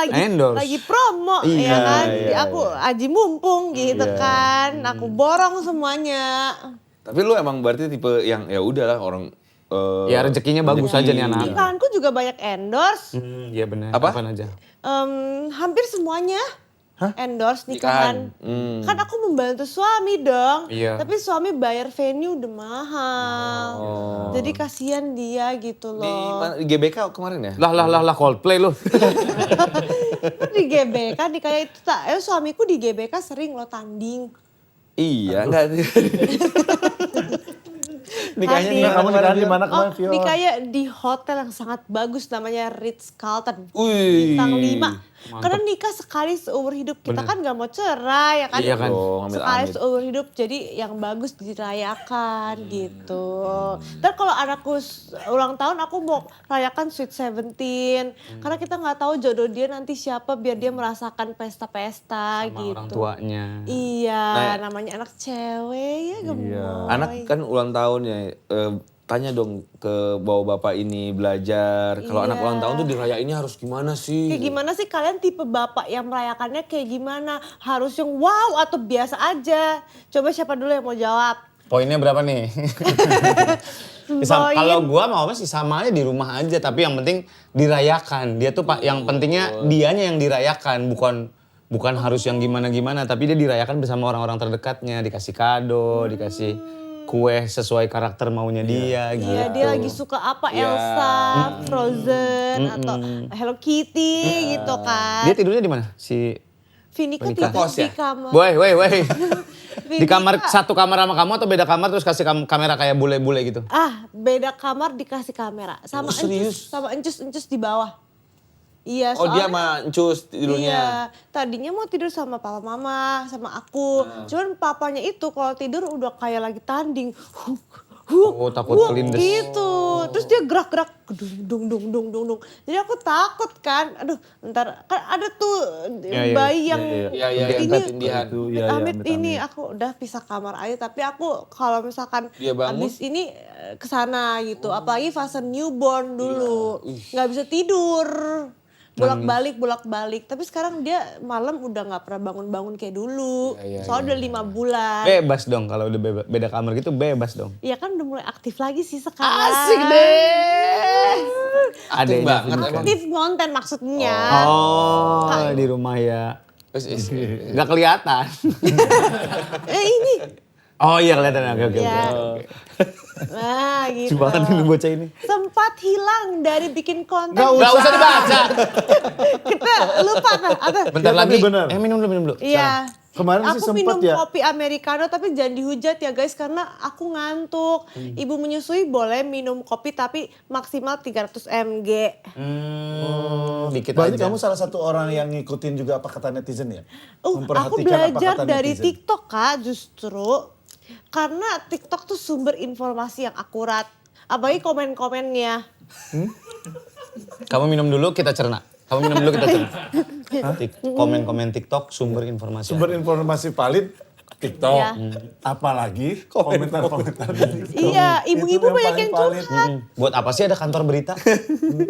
Endorse. lagi promo Iya, ya kan. iya, Jadi aku aji mumpung gitu kan. Aku borong semuanya. Tapi lu emang berarti tipe yang ya udahlah orang Ya rezekinya bagus aja nih anak. Ikanku juga banyak endorse. Iya bener. Apa? Apaan aja? Hampir semuanya. endorse nikahan. Kan aku membantu suami dong. Iya. Tapi suami bayar venue udah mahal. Jadi kasihan dia gitu Di loh. mana? Di GBK kemarin ya? Lah Coldplay lu. Di GBK nikahnya itu suamiku di GBK sering lo tanding. Iya, enggak. Nikahnya di Hadir. Kamu nikahan di mana Oh, kemarin, Vio? nikahnya di hotel yang sangat bagus namanya Ritz-Carlton. Wih. Bintang 5. Karena nikah sekali seumur hidup. Kita kan gak mau cerai ya kan. Iya kan. Oh, amit-amit. Sekali seumur hidup jadi yang bagus dirayakan gitu. Ntar kalau anakku ulang tahun aku mau rayakan Sweet 17. Karena kita gak tahu jodoh dia nanti siapa biar dia merasakan pesta-pesta Sama gitu. orang tuanya. Iya, namanya anak cewek ya gemoy. Anak kan ulang tahunnya, tanya dong ke bapak ini belajar. Kalau anak Iya. ulang tahun tuh dirayainnya harus gimana sih? Kayak gimana sih kalian tipe bapak yang merayakannya kayak gimana? Harus yang wow atau biasa aja? Coba siapa dulu yang mau jawab? Poinnya berapa nih? Poin. Kalau gua mau apa sih sama aja di rumah aja, tapi yang penting dirayakan. Dia tuh Pak, yang pentingnya dianya yang dirayakan, bukan harus yang gimana-gimana, tapi dia dirayakan bersama orang-orang terdekatnya, dikasih kado, dikasih kue sesuai karakter maunya dia gitu. Iya, dia lagi suka apa? Elsa, Frozen, atau Hello Kitty gitu kan. Dia tidurnya di mana? Si Vinika Monica. tidur Kos di ya? kamar. Woi. Di kamar Vinika. satu kamar sama kamu atau beda kamar terus kasih kamera kayak bule-bule gitu? Beda kamar dikasih kamera. Sama encus di bawah. Iya, Oh dia soalnya- sama Encus tidurnya. Iya, tadinya mau tidur sama papa mama, sama aku. Cuman papanya itu kalau tidur udah kayak lagi tanding. Oh, takut kelindes. Gitu. Terus dia gerak-gerak dung dung. Jadi aku takut kan. Aduh, ntar kan ada tuh Iya, bayi yang Iya, ini tindihan. Itu, iya, amit amit-amit. ini aku udah pisah kamar aja, tapi aku kalau misalkan Dia bangun? abis ini kesana gitu. Apalagi fase newborn dulu. Nggak bisa tidur. Bolak-balik. Tapi sekarang dia malam udah nggak pernah bangun-bangun kayak dulu. Soalnya udah 5 bulan. Bebas dong kalau udah beda kamar gitu bebas dong. Iya kan udah mulai aktif lagi sih sekarang. Asik deh. Ada yang banget emang. Aktif konten maksudnya. Oh, di rumah ya. Nggak kelihatan. Ini. Oh iya kelihatan. Oke. Ya. Nah gitu. Coba kan ini bocah ini. Sempat hilang dari bikin konten. Nggak usah dibaca. Kita lupa kan. Bentar Ya, lagi. tapi bener. Minum dulu. Iya. Kemarin sih aku sempet minum ya. kopi americano tapi jangan dihujat ya guys karena aku ngantuk. Ibu menyusui boleh minum kopi tapi maksimal 300 mg. Dikit Berarti aja. kamu salah satu orang yang ngikutin juga apa kata netizen ya? Aku Memperhatikan apa belajar kata dari netizen. TikTok Kak justru. Karena TikTok tuh sumber informasi yang akurat. Apalagi komen-komennya. Kamu minum dulu kita cerna. Komen-komen TikTok sumber informasi. Sumber informasi valid TikTok. Iya. Apalagi komentar-komentar di TikTok. Iya, ibu-ibu Itu banyak yang paling valid. curhat. Buat apa sih ada kantor berita?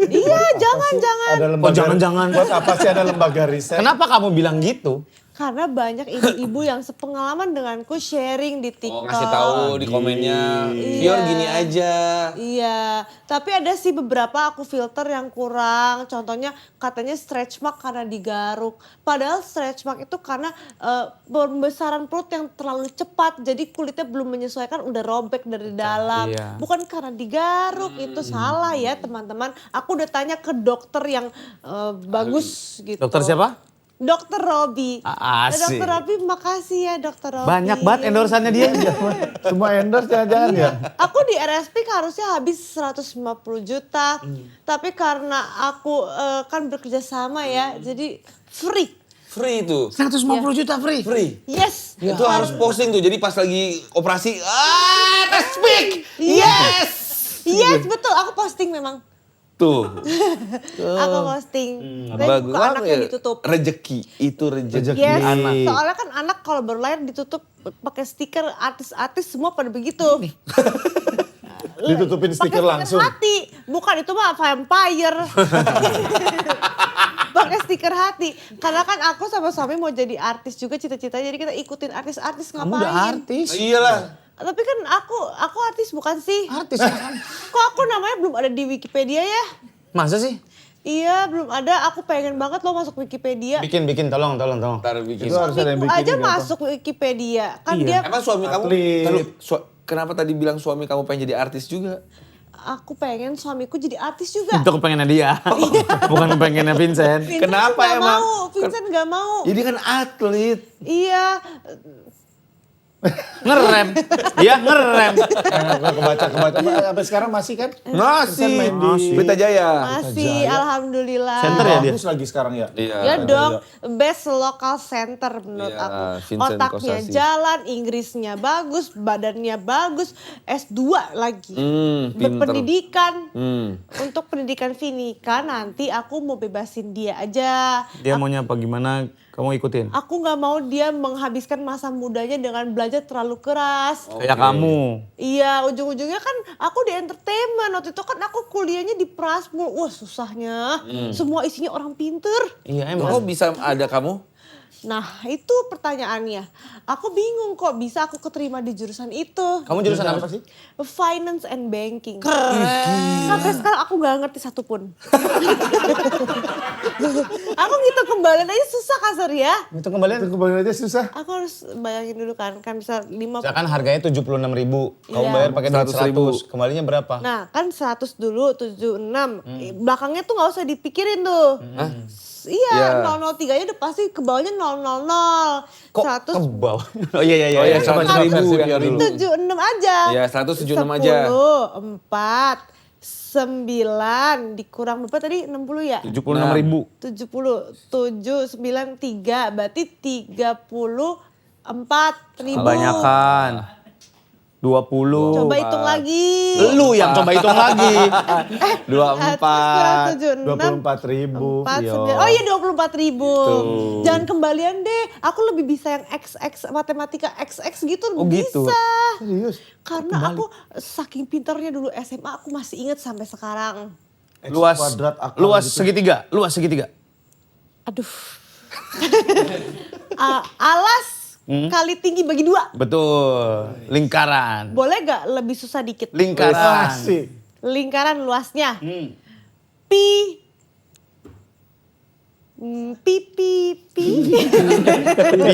Iya, jangan. Ada lembaga, jangan. Buat apa sih ada lembaga riset? Kenapa kamu bilang gitu? Karena banyak ibu-ibu yang sepengalaman denganku sharing di TikTok. Oh ngasih tahu di komennya. Fior gini aja. Iya, tapi ada sih beberapa aku filter yang kurang. Contohnya katanya stretch mark karena digaruk. Padahal stretch mark itu karena pembesaran perut yang terlalu cepat. Jadi kulitnya belum menyesuaikan udah robek dari dalam. Iya. Bukan karena digaruk, itu salah ya teman-teman. Aku udah tanya ke dokter yang bagus gitu. Dokter siapa? Dokter Robi. Asik. Dokter Robi makasih ya Dokter Robi. Banyak banget endorsannya dia. Semua endorse jangan-jangan ya? Aku di RSP harusnya habis 150 juta. Tapi karena aku kan bekerja sama ya, jadi free. Free itu. 150 juta free. Free. Yes. Itu harus posting tuh. Jadi pas lagi operasi, speak. Yes. Yes, betul. Aku posting memang. Tuh. Aku posting. Dan Bagus. buka anaknya ya? ditutup. Rezeki. Itu rezeki Yes. anak. Soalnya kan anak kalau baru lahir ditutup pakai stiker artis-artis semua pada begitu. Ditutupin stiker Pakai langsung. hati. Bukan itu mah vampire. Pakai stiker hati. Karena kan aku sama suami mau jadi artis juga cita-citanya. Jadi kita ikutin artis-artis Kamu ngapain. udah artis. Iyalah. Tapi kan aku artis bukan sih? Artis. Kok aku namanya belum ada di Wikipedia ya? Masa sih? Iya, belum ada. Aku pengen banget loh masuk Wikipedia. Bikin, tolong. Ntar bikin. Itu harus ada yang Suamiku bikin aja gampang. masuk Wikipedia. Kan dia, Emang suami kamu, Atlet. kenapa tadi bilang suami kamu pengen jadi artis juga? aku pengen suamiku jadi artis juga. Itu kepengennya dia. Bukan kepengennya Vincent. Vincent Kenapa nggak emang? Mau. Vincent gak mau. Jadi kan atlet. Iya, Ngerem. Iya, ngerem. Kebaca. Sampai sekarang masih kan? Masih. Vincent main di Pelita Jaya. masih alhamdulillah. Center ya dia? Bagus lagi sekarang ya. Iya. Ya dong, best local center menurut Iya, aku. Vincent Otaknya Kostasi. jalan, Inggrisnya bagus, badannya bagus, S2 lagi. Pinter. Berpendidikan. Hmm. Untuk pendidikan Finika nanti aku mau bebasin dia aja. Dia maunya apa gimana? Kamu ikutin. Aku nggak mau dia menghabiskan masa mudanya dengan belajar terlalu keras. Kayak kamu. Iya, ujung-ujungnya kan aku di entertainment. Waktu itu kan aku kuliahnya di Prasmul. Wah, susahnya. Semua isinya orang pinter. Iya Kok bisa ada kamu? Nah, itu pertanyaannya. Aku bingung kok bisa aku keterima di jurusan itu. Kamu jurusan apa sih? Finance and banking. Sampai sekarang aku gak ngerti satupun. Aku ngitung kembalian aja susah kasar ya. Itu kembalian. Itu kembali aja susah. Aku harus bayangin dulu kan bisa 5. Misalkan harganya 76.000. Kamu Iya. bayar pakai duit 100.000. 100. Kembalinya berapa? Nah kan 100 dulu, 76. Belakangnya tuh gak usah dipikirin tuh. Iya, Iya. 003 nya udah pasti ke bawahnya 000. Kok 100 ke bawah? Oh iya. Oh iya, Coba 100.000 versi yang Fior dulu. dulu. 76 aja. Iya, 176 aja. 10, 4, 9 dikurang berapa tadi? 60 ya? 76.000. 70, 7, 9, 3. Berarti 34 ribu. Kebanyakan. 20. Coba hitung lagi. Lu yang coba hitung lagi. 24. 24.000. 4, Yo. 9. Oh iya 24.000. Jangan kembalian deh. Aku lebih bisa yang XX, matematika XX gitu Oh, lebih gitu. bisa. Serius? Karena aku saking pintarnya dulu SMA aku masih inget sampai sekarang. X Luas kuadrat akar luas gitu. segitiga. Luas segitiga. Aduh. Alas kali tinggi bagi 2. Betul. Lingkaran. Boleh gak lebih susah dikit? Lingkaran. Asik. Lingkaran luasnya. Pi. Pi. Pi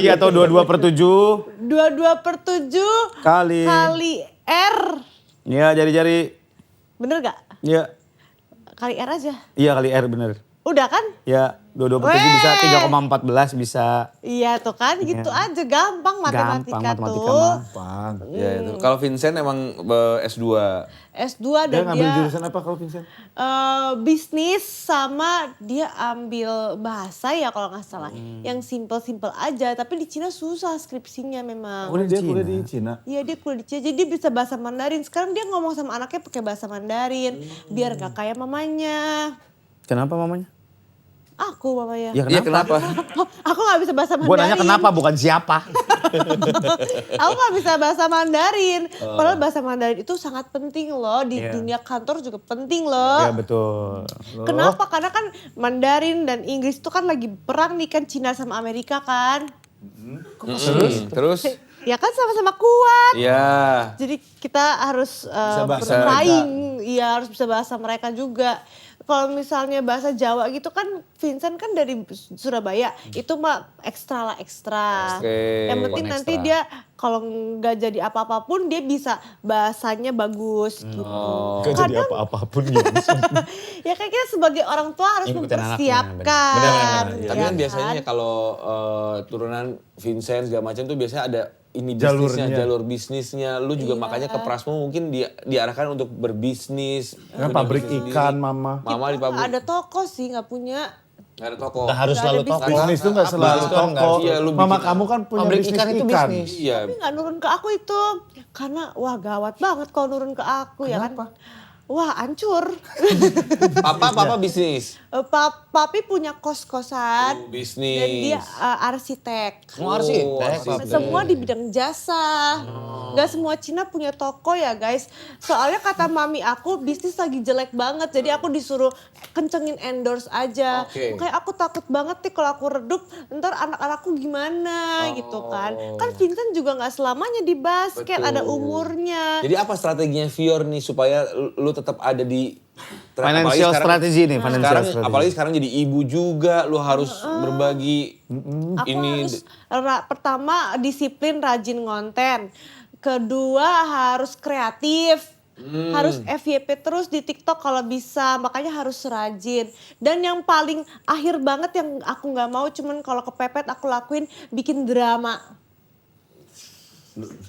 atau 22/7 22/7 kali. kali R. Ya jari-jari. Bener gak? Ya. Kali R aja. Iya kali R bener. Udah kan? Ya 22/7 bisa 3,14 bisa. Iya tuh kan gitu aja gampang matematika Gampang, matematika tuh. mah. Bang. Ya itu. Kalau Vincent emang S2. S2 Dia dan ngambil dia jurusan apa kalau Vincent? bisnis sama dia ambil bahasa ya kalau nggak salah. Yang simple-simple aja tapi di Cina susah skripsinya memang. Dia kuliah di Cina. Iya dia kuliah di Cina jadi dia bisa bahasa Mandarin. Sekarang dia ngomong sama anaknya pakai bahasa Mandarin biar gak kayak mamanya. Kenapa mamanya? Aku mamanya. Ya Iya kenapa? Aku gak bisa bahasa Mandarin. Gue nanya kenapa bukan siapa. Aku gak bisa bahasa Mandarin. Padahal bahasa Mandarin itu sangat penting loh. Di Iya. dunia kantor juga penting loh. Ya betul. Kenapa? Karena kan Mandarin dan Inggris itu kan lagi perang nih kan Cina sama Amerika kan. Terus? Ya kan sama-sama kuat. Iya. Jadi kita harus bahasa bersaing. Iya harus bisa bahasa mereka juga. Kalau misalnya bahasa Jawa gitu kan Vincent kan dari Surabaya. Itu mah ekstra lah ekstra. Oke. Yang penting Bukan nanti ekstra. dia kalau nggak jadi apa-apapun dia bisa bahasanya bagus gitu. Gak jadi apa-apapun gitu. Ya kan kita sebagai orang tua harus Ngikutin anaknya, mempersiapkan. bener. ya Tapi kan biasanya kalau turunan Vincent segala macam tuh biasanya ada ini bisnisnya, Jalurnya. jalur bisnisnya. Lu juga makanya ke Prasmo mungkin diarahkan untuk berbisnis. Kan punya pabrik bisnis ikan sendiri. mama. Mama di pabrik. Ada toko sih nggak punya. Nggak ada toko. Gak harus Nggak selalu ada toko. Bisnis tuh nggak selalu Bisnis tuh nggak toko. harus- Iya, lu Mama bikin- kamu kan punya Pabrik bisnis ikan itu bisnis. Iya. Tapi nggak nurun ke aku itu. Karena wah gawat banget kalau nurun ke aku ya kan. Wah hancur. Papa bisnis. Papi punya kos-kosan. Bisnis. Dan dia arsitek. Mau arsitek. Semua di bidang jasa. Gak semua Cina punya toko ya guys. Soalnya kata mami aku bisnis lagi jelek banget. Jadi aku disuruh kencengin endorse aja. Oke. Makanya aku takut banget nih kalau aku redup. Ntar anak-anakku gimana gitu kan. Kan Vincent juga gak selamanya di basket. Betul. Ada umurnya. Jadi apa strateginya Fior nih supaya lu tetap ada di Financial strategy nih, financial sekarang, strategy. apalagi sekarang jadi ibu juga, lu harus berbagi Aku ini. harus pertama disiplin rajin konten. Kedua harus kreatif. Harus FYP terus di TikTok kalau bisa, makanya harus rajin. Dan yang paling akhir banget yang aku nggak mau, cuman kalau kepepet aku lakuin, bikin drama.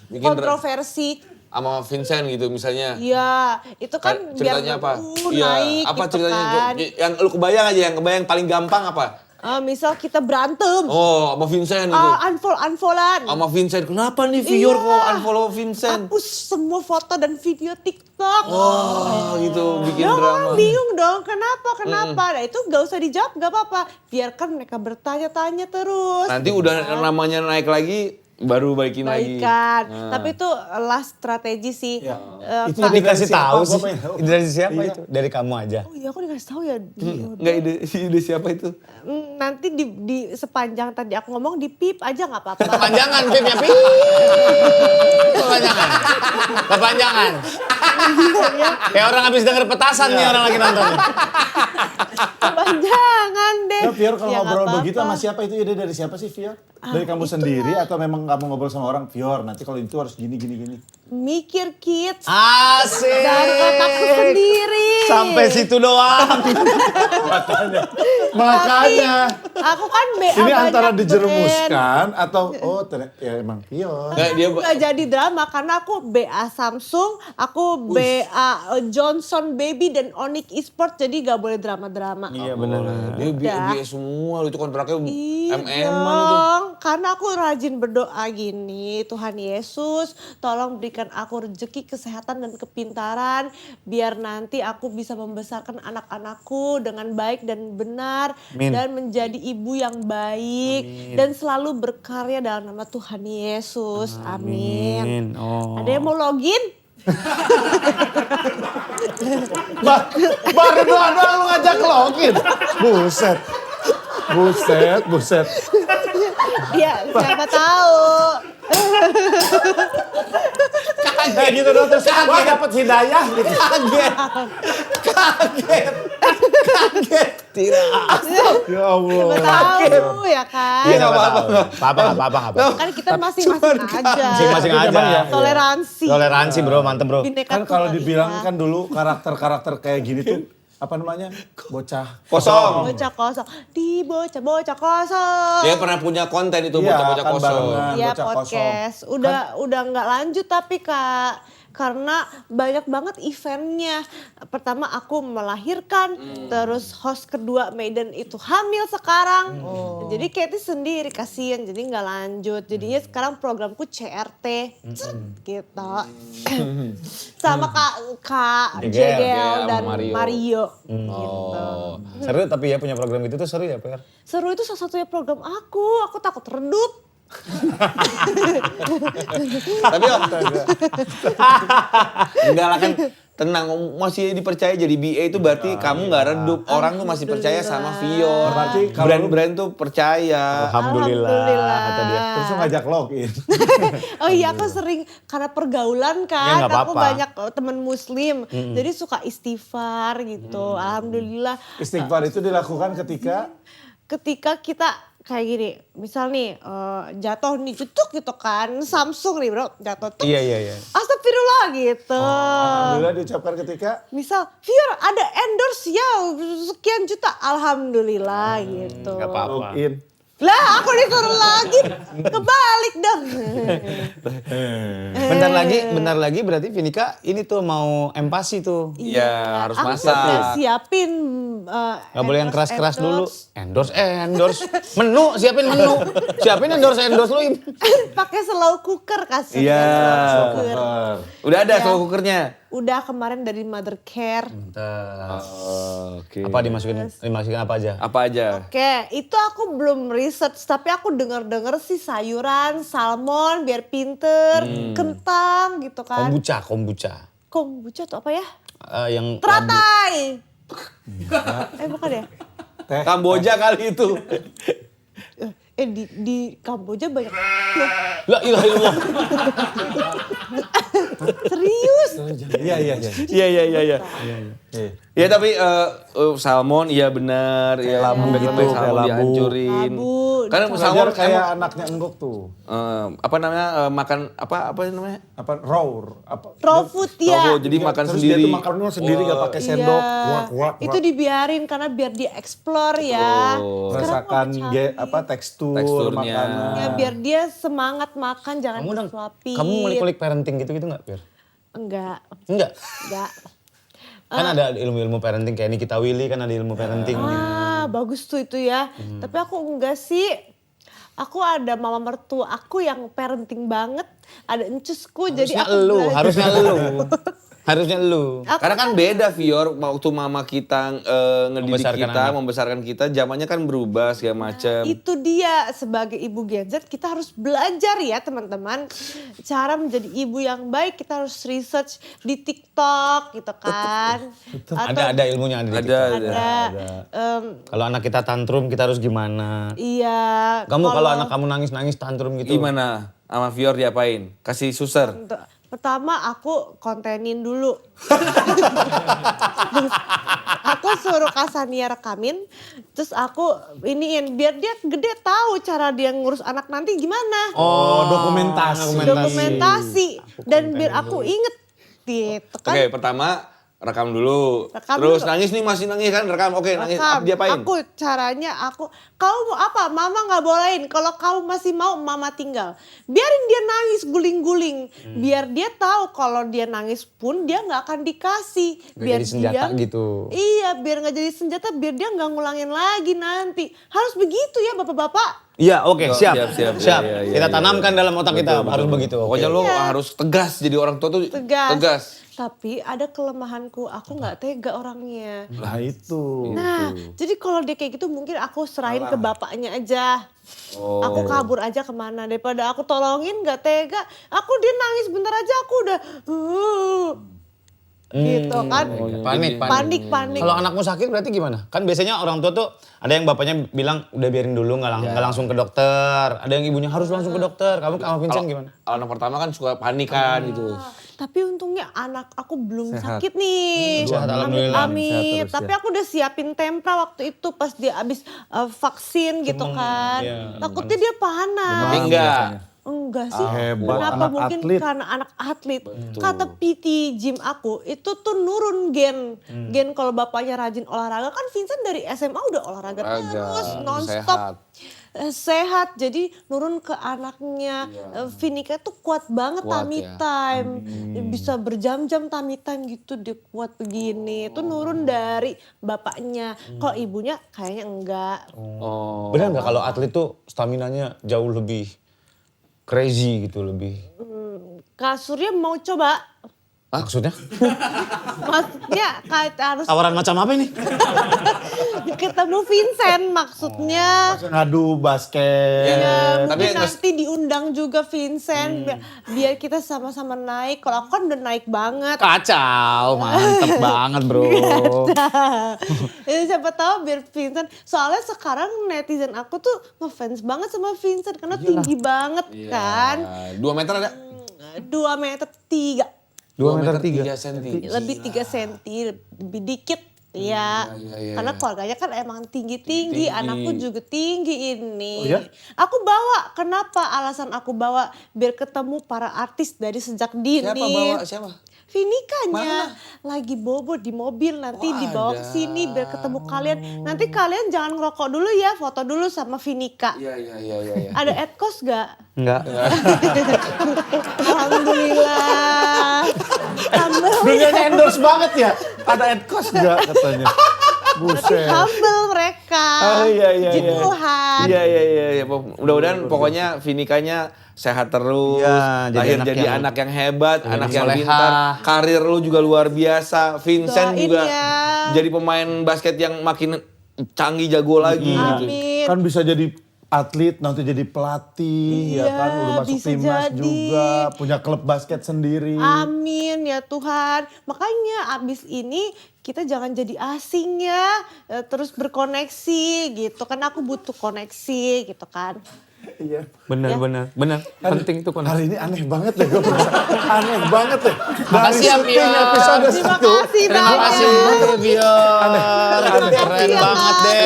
Bikin Kontroversi. sama Vincent gitu misalnya. Iya, itu kan Ceritanya apa? naik apa gitu ceritanya? kan. Yang lu kebayang aja, yang kebayang paling gampang apa? Misal kita berantem, Oh, sama Vincent itu. unfollow-unfollowan. Sama Vincent, kenapa nih Vior Iya. kok unfollow Vincent? Hapus semua foto dan video TikTok. Oh gitu, bikin Ya drama. orang bingung dong, kenapa? Nah itu gak usah dijawab, gak apa-apa. Biarkan mereka bertanya-tanya terus. Nanti udah namanya naik lagi, baru baikin lagi. Baikan. Nah. Tapi itu last strategi sih. Ya. Itu Itu Kok dikasih Dari siapa? tahu Gua sih? pengen tahu. Dari siapa Iya. itu? Dari kamu aja. Oh iya aku dikasih tahu ya. Enggak ide siapa itu? Nanti di sepanjang tadi aku ngomong di pip aja nggak apa-apa. Kepanjangan, Pip ya, Pip. Kepanjangan. Kepanjangan. Kayak orang habis denger petasan nih orang lagi nonton. Kepanjangan deh. Nah, Vior kalau Ya, nggak ngobrol begitu apa-apa. sama siapa itu ide dari siapa sih Vior? Dari kamu sendiri atau memang kamu ngobrol sama orang Vior? Nanti kalau itu harus gini. Mikir kids. Asik. Dari otakku sendiri. Sampai situ doang. Makanya. Aku kan BA Ini banyak antara brand. dijerumuskan atau ternyata ya emang Vior. Enggak dia Nggak jadi drama karena aku BA Samsung, aku BA Johnson Baby dan Onyx Esport, jadi gak boleh drama-drama. Iya benar. dia Udah. biaya semua lu itu kontraknya Iya MM-an itu. dong, karena aku rajin berdoa gini, Tuhan Yesus tolong berikan aku rezeki, kesehatan dan kepintaran, biar nanti aku bisa membesarkan anak-anakku dengan baik dan benar, Amin. dan menjadi ibu yang baik, dan selalu berkarya dalam nama Tuhan Yesus, amin. Oh. Ada yang mau login? Baru doang lu ngajak login. Buset. Ya siapa tahu. Kayak gitu dong terus wah dapet hidayah gitu. Kaget. Ya Allah. Siapa tahu ya kan. Iya nggak apa-apa. Apa-apa. Kan kita masing-masing aja. Masing-masing aja. ya. Toleransi. Toleransi bro, mantep bro. Bineka Kan kalau Tunggal dibilang Ika. kan dulu karakter-karakter kayak gini tuh apa namanya? Bocah Kosong. Bocah kosong. Di bocah kosong. Dia pernah punya konten itu Iya, bocah-bocah kan kosong. barengan. Iya Bocah podcast. Udah nggak lanjut tapi Kak. Karena banyak banget eventnya. Pertama aku melahirkan, terus host kedua Maiden itu hamil sekarang. Jadi Katy sendiri kasihan, jadi nggak lanjut. Jadinya sekarang programku CRT, gitu. Sama Kak Jegel, Jegel dan sama Mario. Mario. Gitu. Oh. Seru tapi ya punya program itu tuh seru ya Per. Seru itu salah satunya program aku takut redup. Tapi enggak lah kan tenang masih dipercaya jadi BA itu berarti kamu nggak redup. Orang tuh masih percaya sama Vior. Berarti kalau brand-brand tuh percaya. Alhamdulillah. Kata dia. terus lu ngajak login. Oh iya aku sering karena pergaulan Ya, kan, nggak aku apa-apa. banyak teman muslim, jadi suka istighfar gitu. Alhamdulillah. Istighfar itu dilakukan Ketika kita kayak gini, misal nih jatuh nih cetuk gitu kan, Samsung nih bro jatuh tuh. Iya. Astagfirullah gitu. alhamdulillah diucapkan ketika Misal, Fior ada endorse ya sekian juta, alhamdulillah gitu. Nggak apa-apa. login. Lah aku disuruh lagi, kebalik dong. Bentar lagi berarti Vinika ini tuh mau empasi tuh. Iya, harus Aku masak. udah siapin Gak boleh yang keras-keras dulu. endorse. Endorse. Menu, siapin menu. Siapin endorse lu. Pakai slow cooker kasih. Iya. Slow cooker. Udah ada Ya. slow cookernya. Udah kemarin dari Mother Care. Oke. Apa dimasukin apa aja? Apa aja? Oke, itu aku belum research, tapi aku dengar-dengar sih sayuran, salmon biar pinter, kentang gitu kan. Kombucha. Kombucha tuh apa ya? Yang Teratai. Bukan ya? Kamboja kali itu. Di Kamboja banyak. La ilaha illallah. Serius? Iya. Iya. Ya tapi salmon iya benar, ya labu sampai gitu, sampai kayak salmon labu. dihancurin. Labu. Karena Salmon salmon kayak emang, anaknya enggok tuh. apa namanya makan apa namanya? Apa raw Raw food ya. Tofu, jadi makan terus sendiri. dia tuh makannya sendiri gak pakai sendok. Iya. Wak. Itu dibiarin karena biar dia explore ya. Merasakan tekstur Teksturnya. makanan. Ya biar dia semangat makan, jangan Kamu disuapin. kamu ngulik-ngulik parenting gitu nggak, Pir? Enggak. Enggak. Enggak. Kan ada ilmu-ilmu parenting kayak Nikita Willy kan ada ilmu parenting. Bagus tuh itu ya. Tapi aku enggak sih. Aku ada mama mertua aku yang parenting banget. Ada encusku jadi Harusnya aku elu, belajar. harusnya elu. Harusnya elu. Aku Karena kan beda Vior, waktu mama kita ngedidik Membesarkan kita, anak. membesarkan kita, zamannya kan berubah segala macam. Itu dia sebagai ibu Gen Z kita harus belajar ya teman-teman. Cara menjadi ibu yang baik kita harus research di TikTok gitu kan. Ada ilmunya ada. di Ada, TikTok. Ada. Kalau anak kita tantrum kita harus gimana? Iya. Kamu kalau anak kamu nangis-nangis tantrum gitu. Gimana? Sama Vior diapain? Kasih suser. Pertama aku kontenin dulu. Aku suruh Kasania rekamin, terus aku iniin biar dia gede tahu cara dia ngurus anak nanti gimana. Oh, dokumentasi. Dan biar aku inget gitu kan. Oke, pertama rekam dulu. Rekam Terus dulu. nangis nih masih nangis kan rekam. Oke, nangis Rekam. diapain? Aku caranya kamu mau apa? Mama nggak bolehin. Kalau kamu masih mau, mama tinggal. Biarin dia nangis guling-guling. Biar dia tahu kalau dia nangis pun dia nggak akan dikasih. Nggak jadi senjata gitu. Iya, biar nggak jadi senjata. Biar dia nggak ngulangin lagi nanti. Harus begitu ya bapak-bapak. Iya, oke, siap. Siap. Siap. Iya, Kita iya, tanamkan dalam otak kita harus begitu. Oke. Pokoknya lo harus tegas jadi orang tua tuh tegas. Tapi ada kelemahanku, aku nggak tega orangnya. Nah itu. Nah, jadi kalau dia kayak gitu mungkin aku serahin ke bapaknya aja. Oh. Aku kabur aja kemana daripada aku tolongin nggak tega. Aku dia nangis bentar aja aku udah gitu kan. Panik. Panik. Kalau anakmu sakit berarti gimana? Kan biasanya orang tua tuh ada yang bapaknya bilang udah biarin dulu nggak langsung ke dokter. Ada yang ibunya harus langsung ke dokter. Kamu sama Vincent gimana? Kalau anak pertama kan suka panik kan gitu. Tapi untungnya anak aku belum sakit nih. Sehat, alhamdulillah. Amin. Sehat terus, Tapi aku udah siapin tempra waktu itu pas dia abis vaksin gitu kan. iya. Takutnya dia panas. Tapi enggak. Enggak sih. Hebat, Kenapa anak mungkin atlet. karena anak atlet. Kata PT gym aku itu tuh nurun gen. Gen kalau bapaknya rajin olahraga kan Vincent dari SMA udah olahraga terus nonstop. Sehat jadi nurun ke anaknya. Vinika tuh kuat banget Kuat tummy ya. time. Bisa berjam-jam tummy time gitu dia kuat begini. Itu nurun dari bapaknya. Kalau ibunya kayaknya enggak. Oh. Benar nggak kalau atlet tuh staminanya jauh lebih crazy gitu lebih. Kak Surya mau coba? Maksudnya? Maksudnya kayak harus Tawaran macam apa ini? ketemu Vincent maksudnya. Ngadu basket. Ya, tapi mungkin nanti diundang juga Vincent biar kita sama-sama naik. Kalau aku kan udah naik banget. Kacau, mantep banget bro. Ya, siapa tahu biar Vincent. Soalnya sekarang netizen aku tuh ngefans banget sama Vincent karena tinggi banget kan. 2 meter ada? 2 meter 3. 2 meter 3 senti. Lebih 3 senti, lebih dikit. Iya, karena keluarganya kan emang tinggi-tinggi, anakku juga tinggi ini. Oh ya? Aku bawa, kenapa alasan aku bawa? Biar ketemu para artis dari sejak dini. Siapa bawa? Siapa? Vinikanya lagi bobo di mobil, nanti dibawa ke sini biar ketemu kalian. Nanti kalian jangan ngerokok dulu ya, foto dulu sama Vinika. Iya. Ada adkos gak? Enggak. Alhamdulillah. Belinya endorse banget ya. Ada adkos enggak katanya. Buset. Humble mereka. Iya. Puji Tuhan. Iya. Mudah-mudahan pokoknya Vinikanya sehat terus, Iya, lahir jadi jadi anak anak yang hebat, anak yang soleha. pintar, karir lu juga luar biasa, Vincent Doain juga ya. jadi pemain basket yang makin canggih jago lagi gitu. Amin. Kan bisa jadi atlet, nanti jadi pelatih, ya Iya, kan udah masuk bisa timnas jadi. juga, punya klub basket sendiri. Amin ya Tuhan. Makanya abis ini kita jangan jadi asing ya. Terus berkoneksi gitu kan. Aku butuh koneksi gitu kan. Iya. Benar, benar. Penting tuh koneksi. Hari ini aneh banget deh gue merasa. Aneh banget deh. Makasih ya, syuting Pion. episode Terima 1. kasih Terima banyak. kasih Bior. Keren banget deh.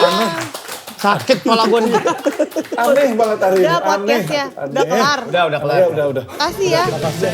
Aneh. Sakit kepala gue nih. Aneh banget hari ini. Udah Aneh. podcast ya, udah kelar. Udah kelar. Udah. Kasih ya. Makasih.